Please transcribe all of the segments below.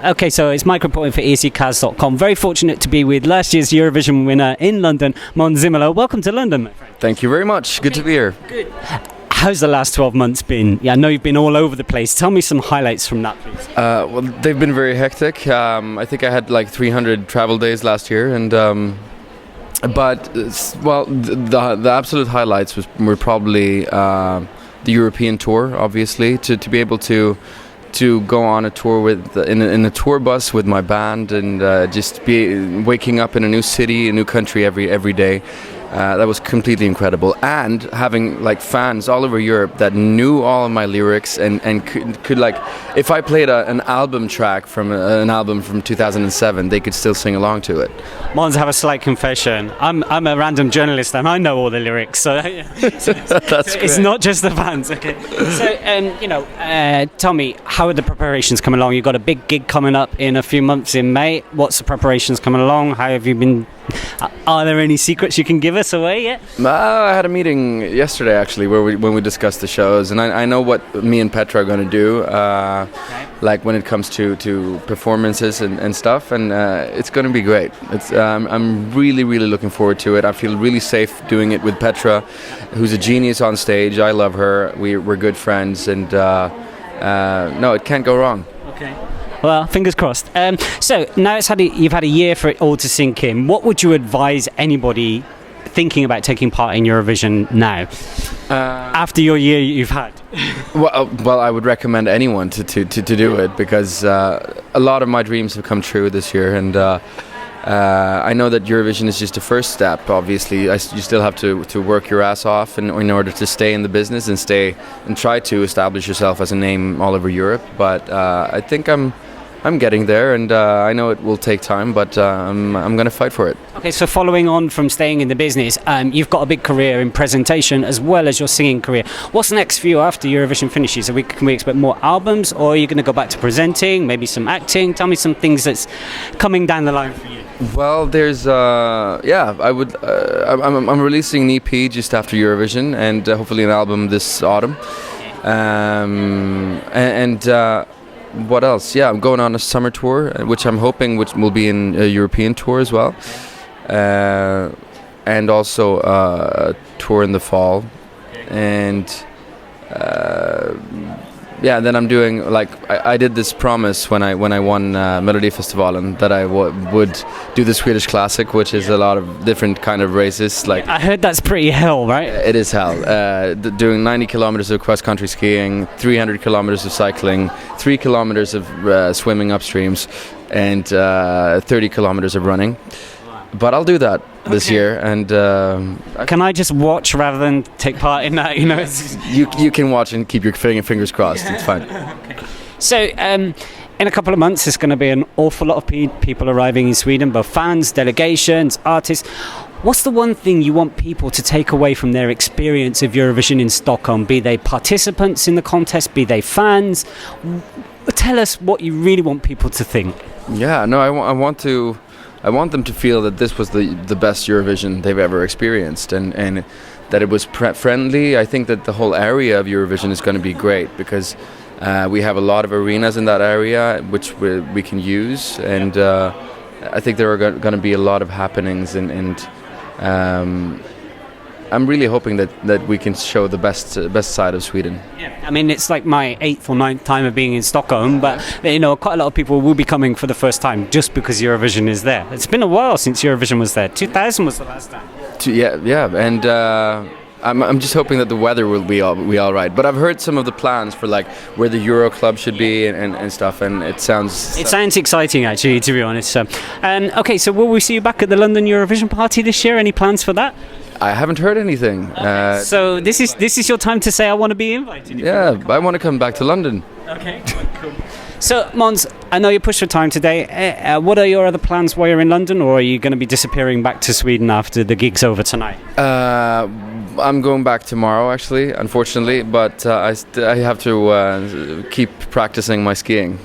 Okay, so it's Mike reporting for ESCKAZ.com. Very fortunate to be with last year's Eurovision winner in London, Måns Zelmerlöw. Welcome to London, my friend. Thank you very much. Good to be here. Good. How's the last 12 months been? Yeah, I know you've been all over the place. Tell me some highlights from that, please. Well, they've been very hectic. I think I had like 300 travel days last year, and the absolute highlights were probably the European tour. Obviously, to be able to go on a tour in a tour bus with my band and just be waking up in a new city, a new country every day. That was completely incredible, and having like fans all over Europe that knew all of my lyrics and could like, if I played an album track from an album from 2007, they could still sing along to it. Måns, have a slight confession. I'm a random journalist and I know all the lyrics, so, That's it's great. not just the fans. Okay, so tell me, how are the preparations coming along? You've got a big gig coming up in a few months in May. What's the preparations coming along? How have you been? Are there any secrets you can give us away yet? I had a meeting yesterday actually when we discussed the shows, and I know what me and Petra are going to do, like when it comes to performances and stuff, and it's going to be great. I'm really looking forward to it. I feel really safe doing it with Petra, who's a genius on stage. I love her. We're good friends, and no, it can't go wrong. Okay. Well, fingers crossed. So now you've had a year for it all to sink in. What would you advise anybody thinking about taking part in Eurovision now, after your year you've had? Well, I would recommend anyone to do it, because a lot of my dreams have come true this year, and I know that Eurovision is just the first step. Obviously, you still have to work your ass off in order to stay in the business and try to establish yourself as a name all over Europe. But I think I'm getting there, and I know it will take time, but I'm going to fight for it. Okay, so following on from staying in the business, you've got a big career in presentation as well as your singing career. What's next for you after Eurovision finishes? Can we expect more albums, or are you going to go back to presenting, maybe some acting? Tell me some things that's coming down the line for you. Well, there's I would. I'm releasing an EP just after Eurovision, and hopefully an album this autumn. What else? Yeah, I'm going on a summer tour, which I'm hoping will be a European tour as well, and also a tour in the fall, and then I'm doing like I did this promise when I won Melodifestivalen that I would do the Swedish Classic, which is a lot of different kind of races. Like, I heard that's pretty hell, right? It is hell. Doing 90 kilometers of cross-country skiing, 300 kilometers of cycling, 3 kilometers of swimming upstreams, and 30 kilometers of running. But I'll do that this year, and can I just watch rather than take part in that? You can watch and keep your fingers crossed. It's fine. Okay. So in a couple of months, there's going to be an awful lot of people arriving in Sweden, both fans, delegations, artists. What's the one thing you want people to take away from their experience of Eurovision in Stockholm? Be they participants in the contest, be they fans? Tell us what you really want people to think. Yeah, no, I want them to feel that this was the best Eurovision they've ever experienced, and that it was friendly. I think that the whole area of Eurovision is going to be great, because we have a lot of arenas in that area which we can use, and I think there are going to be a lot of happenings, and I'm really hoping that we can show the best side of Sweden. Yeah, I mean, it's like my 8th or 9th time of being in Stockholm, but quite a lot of people will be coming for the first time just because Eurovision is there. It's been a while since Eurovision was there. 2000 was the last time. Yeah, and I'm just hoping that the weather will be all right. But I've heard some of the plans for like where the Euro Club should be and stuff, and it sounds exciting, actually, to be honest. Okay, so will we see you back at the London Eurovision party this year? Any plans for that? I haven't heard anything. Okay. So this is your time to say I want to be invited. Yeah, I want to come back to London. Okay, cool. So, Måns, I know you're pushed for time today. What are your other plans while you're in London, or are you going to be disappearing back to Sweden after the gig's over tonight? I'm going back tomorrow, actually, unfortunately, but I have to keep practicing my skiing,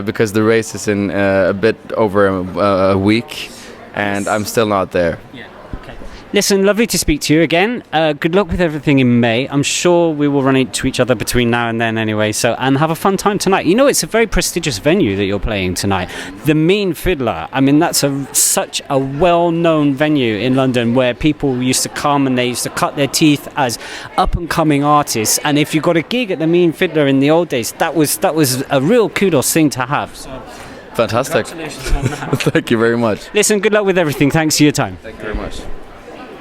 because the race is in a bit over a week, and I'm still not there. Yeah. Okay. Listen, lovely to speak to you again. Good luck with everything in May. I'm sure we will run into each other between now and then anyway. So, and have a fun time tonight. You know, it's a very prestigious venue that you're playing tonight. The Mean Fiddler. I mean, that's such a well-known venue in London where people used to come and they used to cut their teeth as up-and-coming artists. And if you got a gig at the Mean Fiddler in the old days, that was a real kudos thing to have. So, fantastic. congratulations on that. Thank you very much. Listen, good luck with everything. Thanks for your time. Thank you very much.